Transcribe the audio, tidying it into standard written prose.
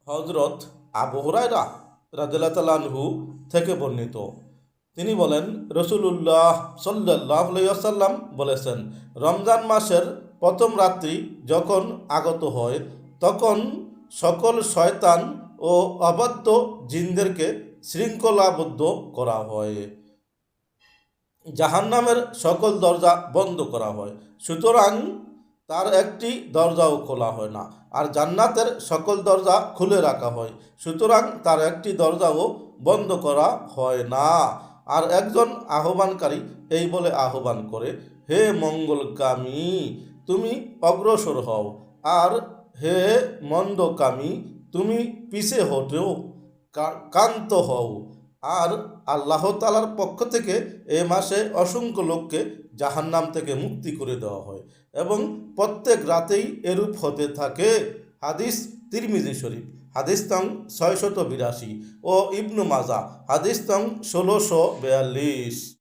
হযরত আবু হুরায়রা রাদিয়াল্লাহু তাআলা আনহু থেকে বর্ণিত, তিনি বলেন, রাসূলুল্লাহ সাল্লাল্লাহু আলাইহি ওয়াসাল্লাম বলেছেন, রমজান মাসের প্রথম রাত্রি যখন আগত হয় তখন সকল শয়তান ও অবাধ্য জিনদেরকে শৃঙ্খলাবদ্ধ করা হয়, জাহান্নামের সকল দরজা বন্ধ করা হয়, সুতরাং তার একটি দরজাও খোলা হয় না। আর জান্নাতের সকল দরজা খুলে রাখা হয়, সুতরাং তার একটি দরজাও বন্ধ করা হয় না। আর একজন আহ্বানকারী এই বলে আহ্বান করে, হে মঙ্গলকামী, তুমি অগ্রসর হও, আর হে মন্দকামী, তুমি পিছে হটেও, কান্ত হও। আর আল্লাহ তাআলার পক্ষ থেকে এ মাসে অসংখ্য লোককে জাহান্নাম থেকে মুক্তি করে দেওয়া হয় এবং প্রত্যেক রাতেই এরূপ হতে থাকে। হাদিস তিরমিজি শরীফ, হাদিস নং 682 ও ইবনু মাজা, হাদিস নং 1642।